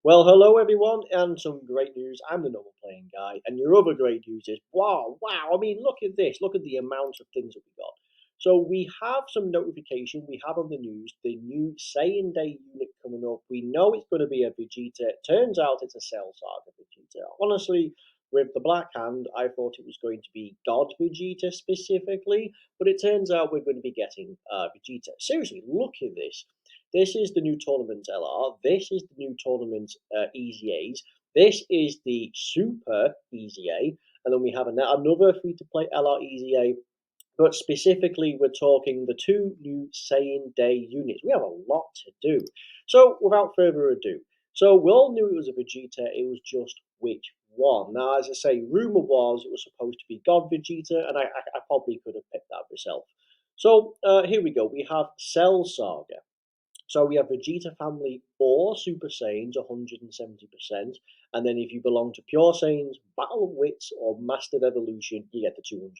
Well, hello everyone, and some great news. I'm the normal playing guy, and your other great news is wow. I mean, look at this. Look at the amount of things that we got. So we have some notification. We have on the news the new Saiyan Day unit coming up. We know it's going to be a Vegeta. It turns out it's a Cell Saga Vegeta. Honestly, with the Black Hand, I thought it was going to be God Vegeta specifically, but it turns out we're going to be getting Vegeta. Seriously, look at this. This is the new tournament LR. This is the new tournament Easy A's. This is the Super Easy A. And then we have another free to play LR Easy A. But specifically, we're talking the two new Saiyan Day units. We have a lot to do. So, without further ado, so we all knew it was a Vegeta, it was just which one. Now, as I say, rumor was it was supposed to be God Vegeta, and I probably could have picked that myself. So, here we go. We have Cell Saga. So we have Vegeta family or Super Saiyans 170%, and then if you belong to Pure Saiyans, Battle of Wits, or Mastered Evolution, you get the 200%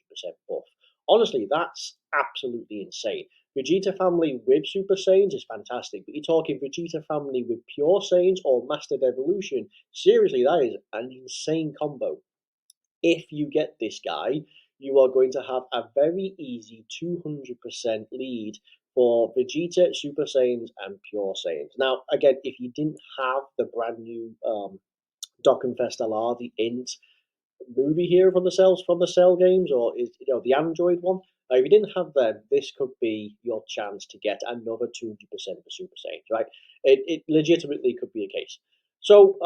buff. Honestly, that's absolutely insane. Vegeta family with Super Saiyans is fantastic, but you're talking Vegeta family with Pure Saiyans or Mastered Evolution. Seriously, that is an insane combo. If you get this guy, you are going to have a very easy 200% lead for Vegeta, Super Saiyans, and Pure Saiyans. Now, again, if you didn't have the brand new Dokkenfest LR, the Int movie here from the Cell games, or is the Android one, if you didn't have them, this could be your chance to get another 200% for Super Saiyans, right? It legitimately could be a case. So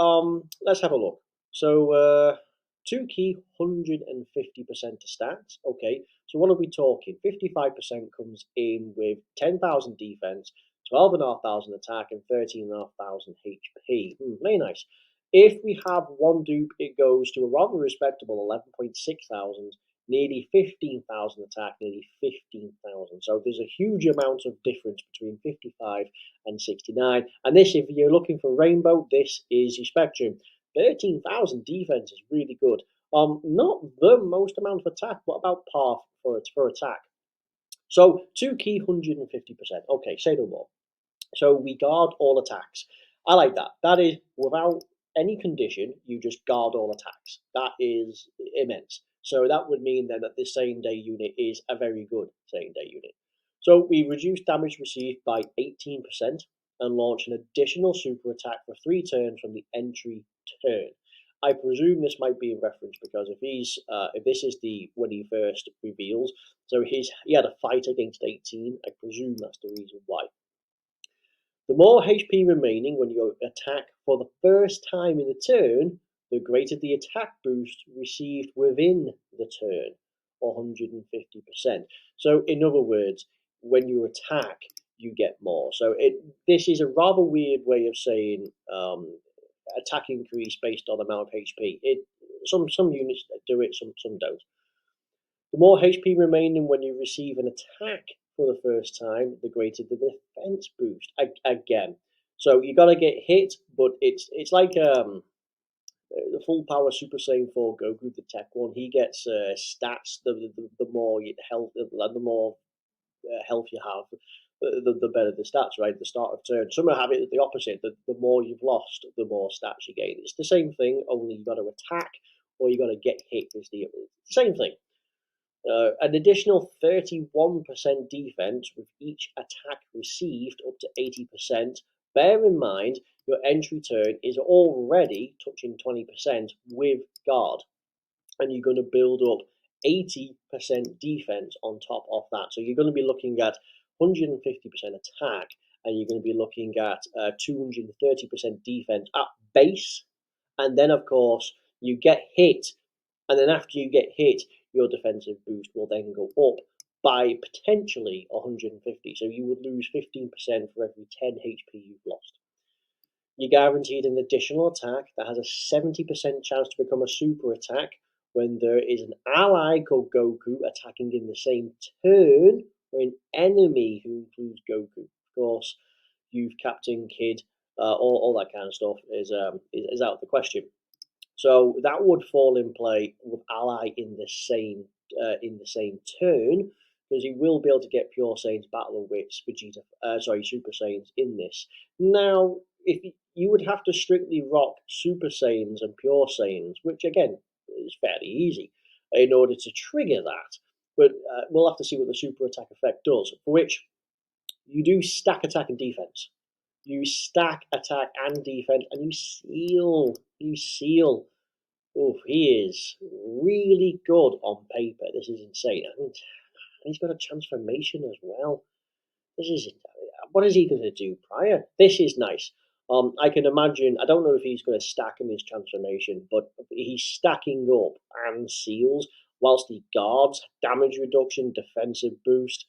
let's have a look. So two key 150% to stats. Okay, so what are we talking? 55% comes in with 10,000 defense, 12,500 attack, and 13,500 HP. Very nice. If we have one dupe, it goes to a rather respectable 11.6 thousand, nearly 15,000 attack, nearly 15,000. So there's a huge amount of difference between 55 and 69. And this, if you're looking for Rainbow, this is your Spectrum. 13,000 defense is really good. Not the most amount of attack, but about par for attack. So two key 150%. Okay, say no more. So we guard all attacks. I like that. That is without any condition, you just guard all attacks. That is immense. So that would mean then that this same day unit is a very good same day unit. So we reduce damage received by 18% and launch an additional super attack for 3 turns from the entry turn. I presume this might be in reference because if this is the when he first reveals, so he had a fight against 18. I presume that's the reason why. The more HP remaining when you attack for the first time in the turn, the greater the attack boost received within the turn, 150%. So, in other words, when you attack, you get more. So, this is a rather weird way of saying attack increase based on amount of HP. Some units do it, some don't. The more HP remaining when you receive an attack for the first time, the greater the defense boost. Again, so you got to get hit, but it's like the full power Super Saiyan 4 Goku, the tech one. He gets stats. The more health, the more health you have, the better the stats. Right, at the start of turn. Some have it the opposite. The more you've lost, the more stats you gain. It's the same thing, only you got to attack or you got to get hit. It's the same thing. An additional 31% defense with each attack received up to 80%. Bear in mind, your entry turn is already touching 20% with guard, and you're going to build up 80% defense on top of that. So you're going to be looking at 150% attack, and you're going to be looking at 230% defense at base, and then of course you get hit, and then after you get hit, your defensive boost will then go up by potentially 150. So you would lose 15% for every 10 HP you've lost. You're guaranteed an additional attack that has a 70% chance to become a super attack when there is an ally called Goku attacking in the same turn or an enemy who includes Goku. Of course, you've Captain Kid, all that kind of stuff is out of the question. So that would fall in play with ally in the same turn, because he will be able to get Pure Saiyans, Battle of Wits, Vegeta, Super Saiyans in this. Now, if you would have to strictly rock Super Saiyans and Pure Saiyans, which again is fairly easy, in order to trigger that. But we'll have to see what the super attack effect does, for which you do stack attack and defense. You stack attack and defense, and you seal. You seal. Oh, he is really good on paper. This is insane. And he's got a transformation as well. This is what is he going to do prior? This is nice. I can imagine. I don't know if he's going to stack in his transformation, but he's stacking up and seals whilst he guards damage reduction, defensive boost.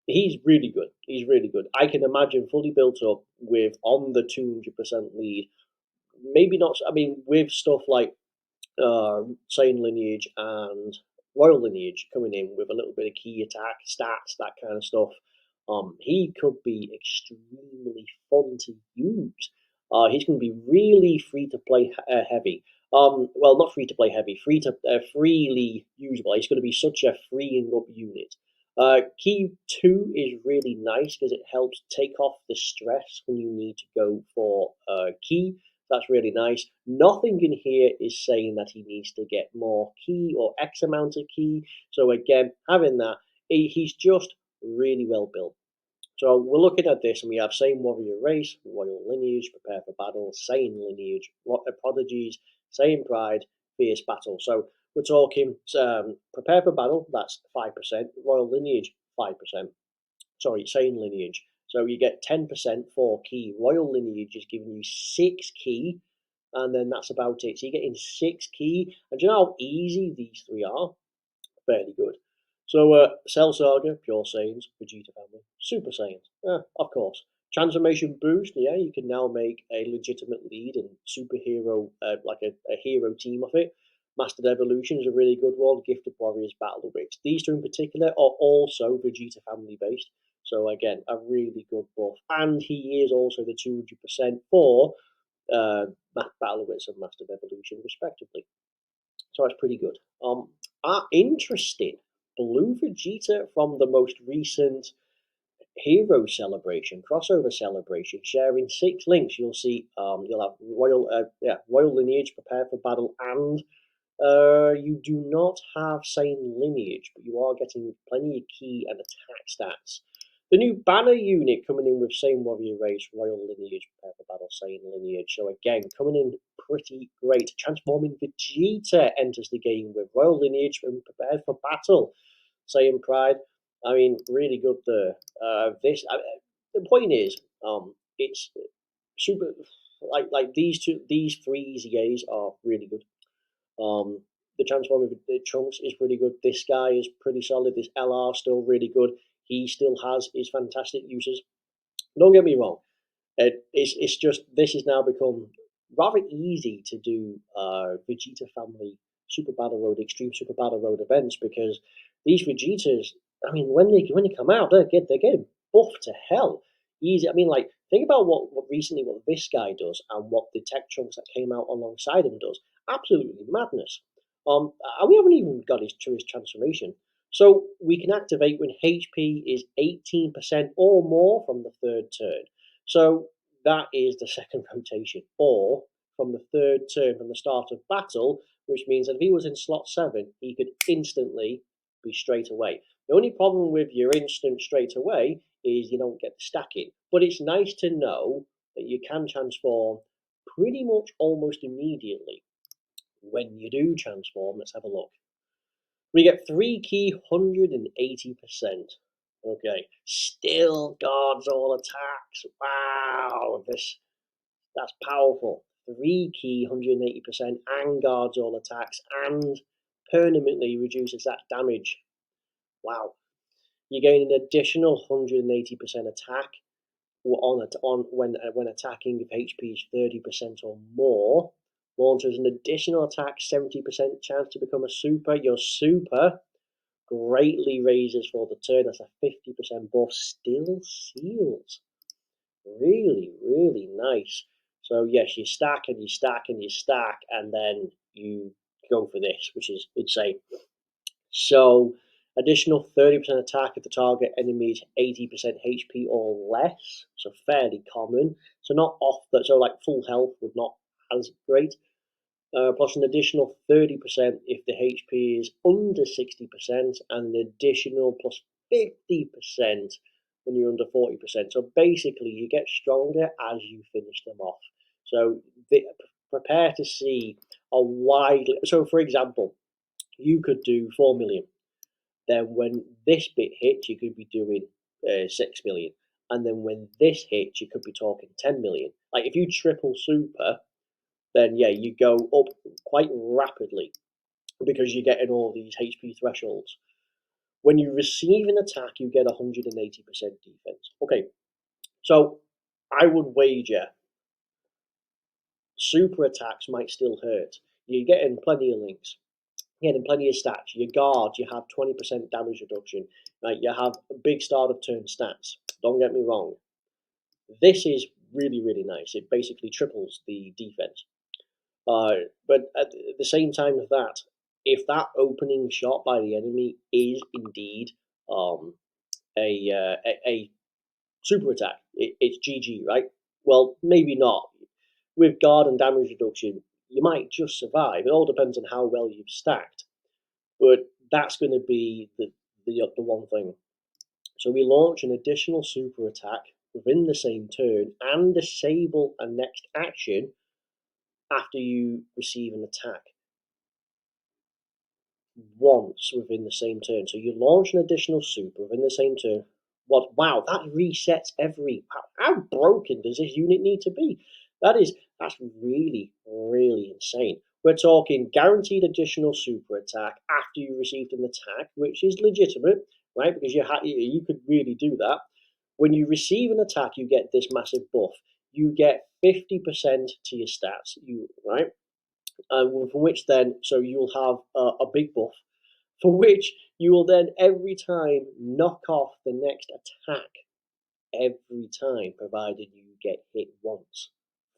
He's really good. He's really good. I can imagine fully built up with on the 200% lead. Maybe not. I mean, with stuff like Saiyan Lineage and Royal Lineage coming in with a little bit of key attack, stats, that kind of stuff. He could be extremely fun to use. He's going to be really free to play heavy. Well, not free to play heavy, free to freely usable. He's going to be such a freeing up unit. Key 2 is really nice because it helps take off the stress when you need to go for key. That's really nice. Nothing in here is saying that he needs to get more key or X amount of key. So again, having that, he's just really well built. So we're looking at this, and we have Saiyan Warrior Race, Royal Lineage, Prepare for Battle, Saiyan Lineage, Prodigies, Saiyan Pride, Fierce Battle. So we're talking Prepare for Battle, that's 5%, Royal Lineage, 5%. Sorry, Saiyan Lineage. So you get 10% for key. Royal Lineage is giving you 6 key, and then that's about it. So you're getting 6 key. And do you know how easy these 3 are? Fairly good. So Cell Saga, Pure Saiyans, Vegeta family, Super Saiyans, of course. Transformation boost, yeah, you can now make a legitimate lead and superhero, like a hero team of it. Mastered Evolution is a really good one. Gifted Warriors, Battle of Wits. These 2 in particular are also Vegeta family based. So again, a really good buff. And he is also the 200% for Battle of Wits and Mastered Evolution, respectively. So that's pretty good. Interesting. Blue Vegeta from the most recent Hero Celebration, crossover celebration, sharing 6 links. You'll see, you'll have Royal Lineage, Prepare for Battle, and you do not have Saiyan Lineage, but you are getting plenty of key and attack stats. The new banner unit coming in with Saiyan Warrior Race, Royal Lineage, Prepare for Battle, Saiyan Lineage. So again, coming in pretty great. Transforming Vegeta enters the game with Royal Lineage and Prepared for Battle. Saiyan Pride, I mean, really good there. The point is, it's super. Like these 3 EZAs are really good. The Transforming Trunks is pretty good. This guy is pretty solid. This LR still really good. He still has his fantastic uses. Don't get me wrong. It's just this has now become rather easy to do Vegeta family Super Battle Road, Extreme Super Battle Road events because these Vegetas, I mean, when they come out, they're getting buffed to hell. Easy. I mean, like think about what this guy does and what the Tech Trunks that came out alongside him does. Absolutely madness. And we haven't even got his transformation. So we can activate when HP is 18% or more from the 3rd turn. So that is the 2nd rotation, or from the 3rd turn from the start of battle, which means that if he was in slot 7, he could instantly be straight away. The only problem with your instant straight away is you don't get the stacking. But it's nice to know that you can transform pretty much almost immediately. When you do transform, let's have a look. We get 3 key, 180%. Okay, still guards all attacks. Wow, that's powerful. 3 key, 180%, and guards all attacks, and permanently reduces that damage. Wow, you gain an additional 180% attack on when attacking if HP is 30% or more. Launches an additional attack, 70% chance to become a super. Your super greatly raises for the turn. That's a 50% buff. Still seals. Really, really nice. So yes, you stack and you stack and you stack, and then you go for this, which is insane. So Additional 30% attack if the target enemy is 80% HP or less, so fairly common. So not off that, so like full health would not as great. Plus an additional 30% if the HP is under 60%, and an additional plus 50% when you're under 40%. So basically, you get stronger as you finish them off. So prepare to see a wide. So, for example, you could do 4 million. Then when this bit hits, you could be doing 6 million. And then when this hits, you could be talking 10 million. Like if you triple super, then yeah, you go up quite rapidly because you're getting all these HP thresholds. When you receive an attack, you get 180% defense. Okay, so I would wager super attacks might still hurt. You're getting plenty of links, you're getting plenty of stats. Your guard, you have 20% damage reduction. Right, you have big start of turn stats. Don't get me wrong. This is really, really nice. It basically triples the defense. But at the same time with that, if that opening shot by the enemy is indeed a super attack, it's GG, right? Well, maybe not. With guard and damage reduction, you might just survive. It all depends on how well you've stacked. But that's going to be the one thing. So we launch an additional super attack within the same turn and disable a next action after you receive an attack once within the same turn. So you launch an additional super within the same turn. What? Wow, that resets every. How broken does this unit need to be? That's really really insane. We're talking guaranteed additional super attack after you received an attack, which is legitimate, right? Because you could really do that. When you receive an attack, you get this massive buff. You get 50% to your stats. Right? For which then, so you'll have a big buff, for which you will then every time knock off the next attack, every time, provided you get hit once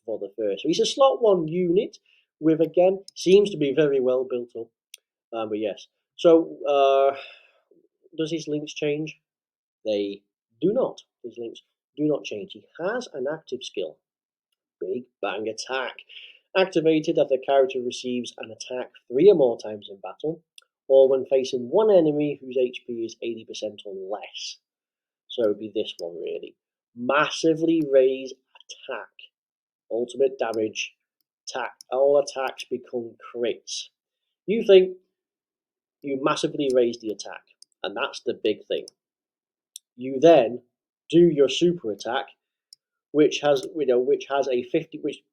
for the first. So he's a slot 1 unit with, again, seems to be very well built up. But yes, so does his links change? They do not. His links do not change. He has an active skill, Big Bang Attack. Activated after the character receives an attack 3 or more times in battle, or when facing one enemy whose HP is 80% or less. So it would be this one really. Massively raise attack. Ultimate damage. Attack. All attacks become crits. You think you massively raise the attack, and that's the big thing. You then do your super attack, which has which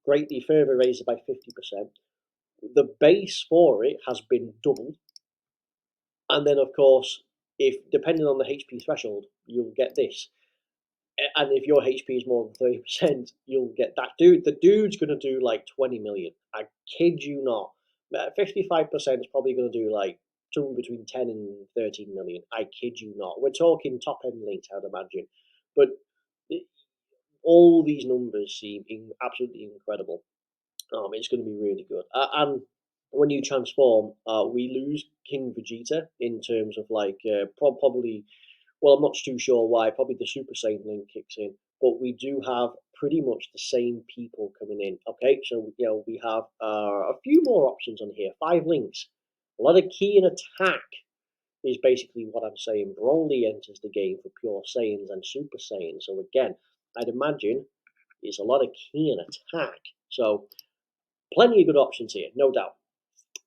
greatly further raises by 50%. The base for it has been doubled, and then of course, if depending on the HP threshold, you'll get this. And if your HP is more than 30%, you'll get that dude. The dude's gonna do like 20 million. I kid you not. 55% is probably gonna do like somewhere between 10 and 13 million. I kid you not. We're talking top end links, I'd imagine. But all these numbers seem absolutely incredible. It's going to be really good. And when you transform, we lose King Vegeta in terms of like probably. Well, I'm not too sure why. Probably the Super Saiyan link kicks in, but we do have pretty much the same people coming in. Okay, so we have a few more options on here. 5 links. A lot of key and attack is basically what I'm saying. Broly enters the game for pure Saiyans and Super Saiyans. So again, I'd imagine it's a lot of key and attack. So plenty of good options here, no doubt.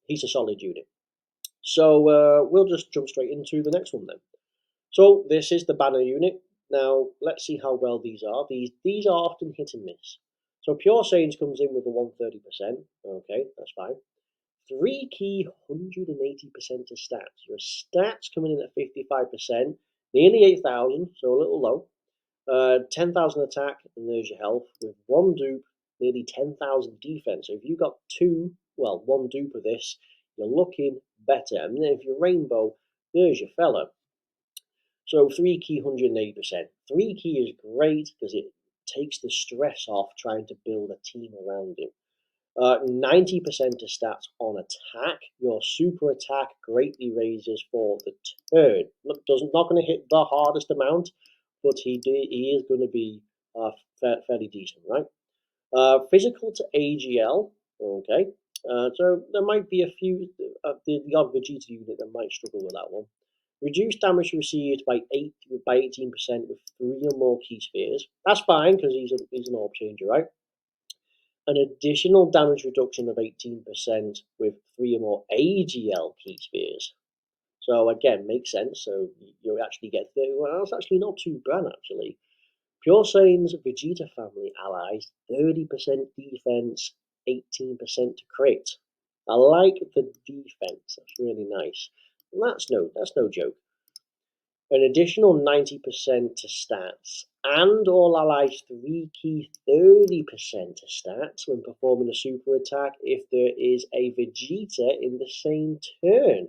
He's a solid unit. So we'll just jump straight into the next one then. So this is the banner unit. Now let's see how well these are. These are often hit and miss. So Pure Saiyans comes in with a 130%. Okay, that's fine. 3 key, 180% of stats. Your stats coming in at 55%, nearly 8,000, so a little low. 10,000 attack, and there's your health. With 1 dupe, nearly 10,000 defense. So if you got 1 dupe of this, you're looking better. And then if you're rainbow, there's your fella. So 3 key, 180%. 3 key is great because it takes the stress off trying to build a team around him. 90% of stats on attack. Your super attack greatly raises for the turn. Not going to hit the hardest amount, but he is going to be fairly decent, right? Physical to AGL, okay. So there might be a few, the odd Vegeta unit that might struggle with that one. Reduced damage received by 18% with 3 or more key spheres. That's fine because he's an orb changer, right? An additional damage reduction of 18% with 3 or more AGL key spheres. So again, makes sense. So you actually get well, that's actually not too bad actually. Pure Saiyan's Vegeta family allies 30% defense, 18% to crit. I like the defense. That's really nice. And that's no joke. An additional 90% to stats, and all allies 3 key 30% to stats when performing a super attack if there is a Vegeta in the same turn.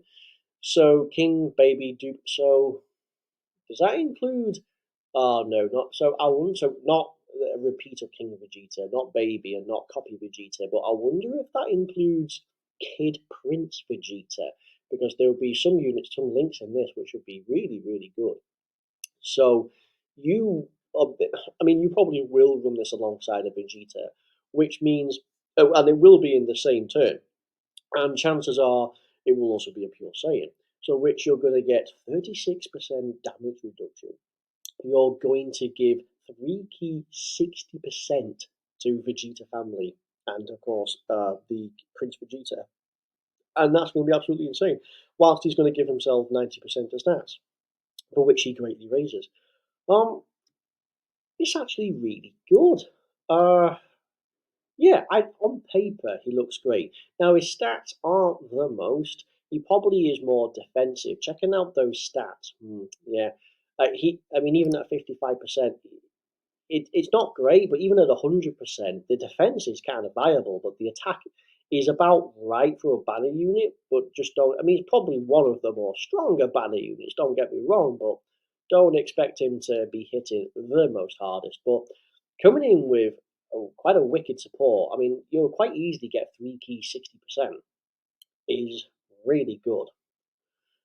So King Baby Dupe. So does that include? Oh no, not so. I wouldn't. So not a repeat of King Vegeta, not Baby, and not Copy Vegeta. But I wonder if that includes Kid Prince Vegeta, because there will be some units, some links in this, which would be really good. So you, I mean, you probably will run this alongside a Vegeta, which means, oh, and it will be in the same turn, and chances are it will also be a Pure Saiyan. So which you're going to get 36% damage reduction. You're going to give 3 key 60% to Vegeta family, and of course the Prince Vegeta, and that's going to be absolutely insane. Whilst he's going to give himself 90% of stats, for which he greatly raises. It's actually really good. Yeah, on paper he looks great. Now his stats aren't the most. He probably is more defensive. Checking out those stats, yeah. I mean, even at 55%, it's not great. But even at 100%, the defense is kind of viable. But the attack is about right for a banner unit. But just don't. I mean, it's probably one of the more stronger banner units. Don't get me wrong, but don't expect him to be hitting the most hardest. But coming in with quite a wicked support. I mean, you'll quite easily get 3 key 60% is really good.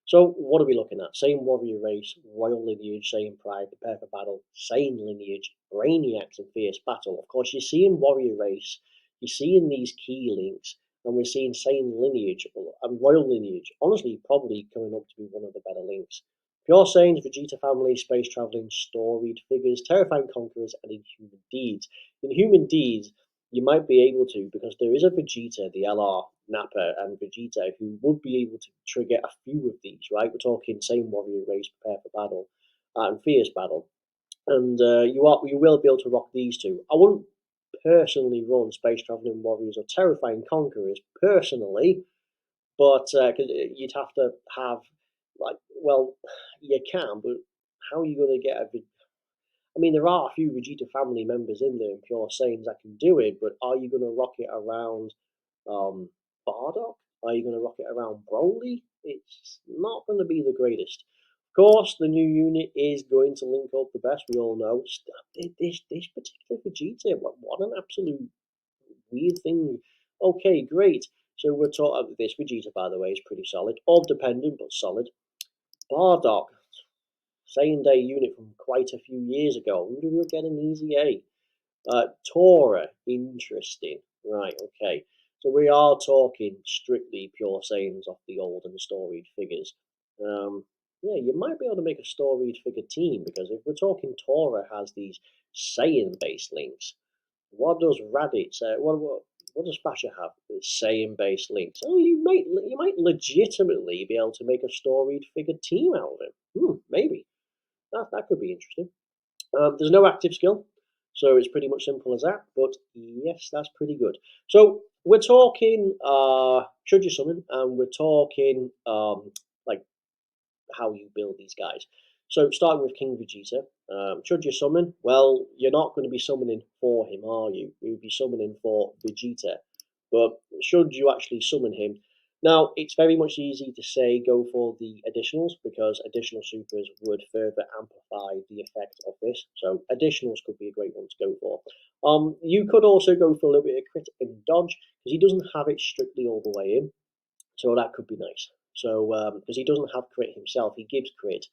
So what are we looking at? Saiyan Warrior Race, Royal Lineage, Saiyan Pride, Prepare for Battle, Saiyan Lineage, Brainiacs and Fierce Battle. Of course, you're seeing Warrior Race, you're seeing these key links, and we're seeing Saiyan Lineage and Royal Lineage. Honestly, probably coming up to be one of the better links. Pure Saiyans, Vegeta family, space traveling, storied figures, terrifying conquerors, and Inhuman Deeds. Inhuman Deeds, you might be able to, because there is a Vegeta, the LR, Nappa, and Vegeta, who would be able to trigger a few of these, right? We're talking Saiyan Warrior Race, Prepare for Battle, and Fierce Battle. And you will be able to rock these two. I wouldn't personally run Space Traveling Warriors or Terrifying Conquerors, personally, but because you'd have to have, like, well, you can, but how are you going to get a I mean, there are a few Vegeta family members in there in Pure Saiyans that can do it, but are you going to rock it around Bardock? Are you going to rock it around Broly? It's not going to be the greatest. Of course, the new unit is going to link up the best. We all know this particular Vegeta. What an absolute weird thing. Okay, great. So we're talking. This Vegeta, by the way, is pretty solid. Orb dependent, but solid. Bardock, Saiyan Day unit from quite a few years ago. I wonder if we'll get an easy A. Tora, interesting. Right, okay. So we are talking strictly Pure Saiyans off the old and storied figures. Yeah, you might be able to make a storied figure team, because if we're talking Tora has these Saiyan-based links, what does Raditz, what does Fasha have? Saiyan-based links. Oh, you might legitimately be able to make a storied figure team out of it. Maybe. That could be interesting. There's no active skill, so it's pretty much simple as that. But yes, that's pretty good. So we're talking should you summon, and we're talking like how you build these guys. So starting with King Vegeta, should you summon? Well, you're not going to be summoning for him, are you? You'll be summoning for Vegeta. But should you actually summon him, Now, it's very much easy to say go for the additionals because additional supers would further amplify the effect of this. So additionals could be a great one to go for. You could also go for a little bit of crit and dodge because he doesn't have it strictly all the way in. So that could be nice. So because he doesn't have crit himself, he gives crit,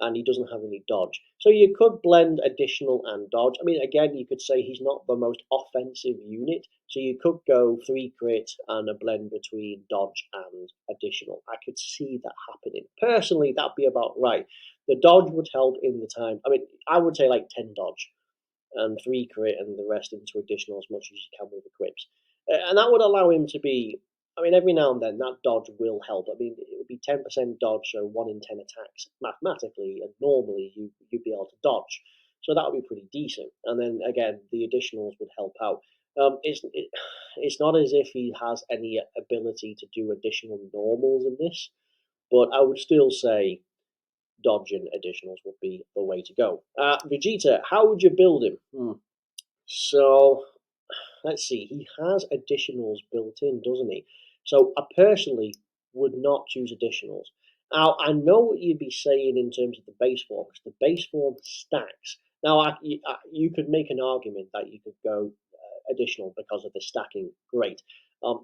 and he doesn't have any dodge. So you could blend additional and dodge. I mean, again, you could say he's not the most offensive unit, so you could go 3 crit and a blend between dodge and additional. I could see that happening. Personally, that'd be about right. The dodge would help in the time. I mean, I would say like 10 dodge and 3 crit and the rest into additional as much as you can with equips. And that would allow him to be, I mean, every now and then that dodge will help. I mean, it would be 10% dodge, so 1 in 10 attacks mathematically, and normally you'd be able to dodge. So that would be pretty decent. And then again, the additionals would help out. It's not as if he has any ability to do additional normals in this, but I would still say dodge and additionals would be the way to go. Vegeta, how would you build him? So let's see, he has additionals built in, doesn't he? So I personally would not choose additionals. Now, I know what you'd be saying in terms of the base form, because the base form stacks. Now, you could make an argument that you could go additional because of the stacking. Great.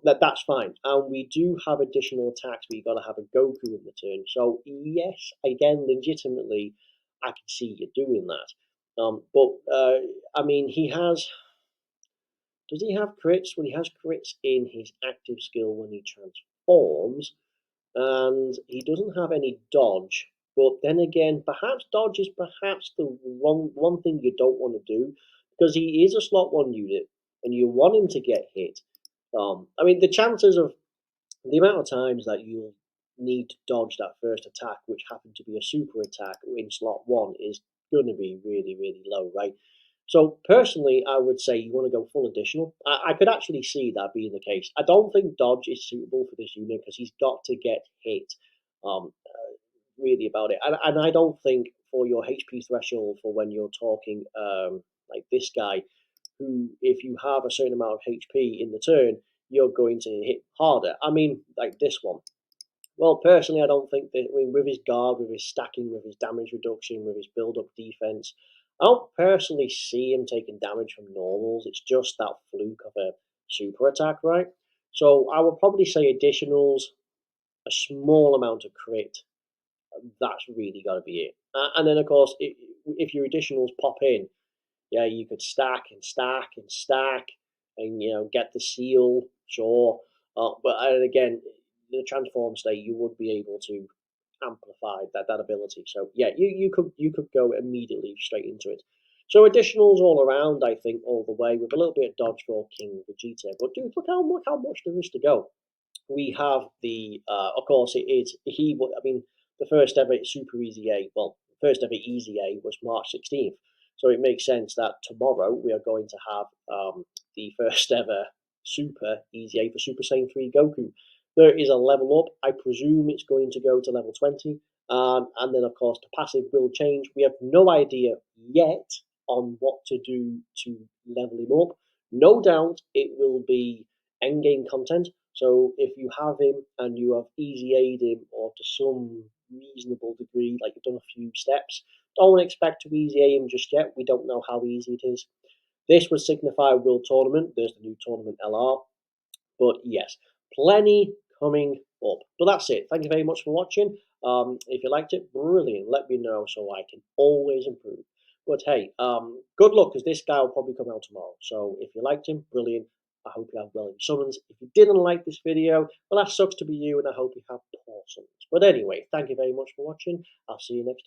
That's fine. And we do have additional attacks, but you've got to have a Goku in the turn. So, yes, again, legitimately, I can see you doing that. I mean, he has. Does he have crits? Well, he has crits in his active skill when he transforms, and he doesn't have any dodge. But then again, perhaps dodge is perhaps the wrong one thing you don't want to do because he is a slot 1 unit, and you want him to get hit. I mean, the chances of the amount of times that you'll need to dodge that first attack, which happened to be a super attack in slot 1, is going to be really, really low, right? So personally, I would say you want to go full additional. I could actually see that being the case. I don't think dodge is suitable for this unit because he's got to get hit really about it. And I don't think for your HP threshold for when you're talking like this guy, who if you have a certain amount of HP in the turn, you're going to hit harder. I mean, like this one. Well, personally, I don't think that. I mean, with his guard, with his stacking, with his damage reduction, with his build-up defense, I don't personally see him taking damage from normals. It's just that fluke of a super attack, right? So I would probably say additionals, a small amount of crit. That's really got to be it. And then, of course, if your additionals pop in, yeah, you could stack and stack and stack, and get the seal, sure. But again, the transform state, you would be able to amplify that ability. So yeah, you could go immediately straight into it. So additionals all around, I think, all the way with a little bit of dodge for King Vegeta. But dude, look how much there is to go. We have of course, it is he. I mean, the first ever Super Easy A, well, first ever Easy A was March 16th. So it makes sense that tomorrow we are going to have the first ever Super Easy A for Super Saiyan 3 Goku. There is a level up. I presume it's going to go to level 20. And then, of course, the passive will change. We have no idea yet on what to do to level him up. No doubt it will be endgame content. So if you have him and you have easy aid him or to some reasonable degree, like you've done a few steps, don't expect to easy aid him just yet. We don't know how easy it is. This would signify World Tournament. There's the new tournament LR. But yes, plenty coming up. But that's it. Thank you very much for watching. If you liked it, brilliant. Let me know so I can always improve. But hey, good luck because this guy will probably come out tomorrow. So if you liked him, brilliant. I hope you have well in summons. If you didn't like this video, well, that sucks to be you, and I hope you have poor summons. But anyway, thank you very much for watching. I'll see you next time.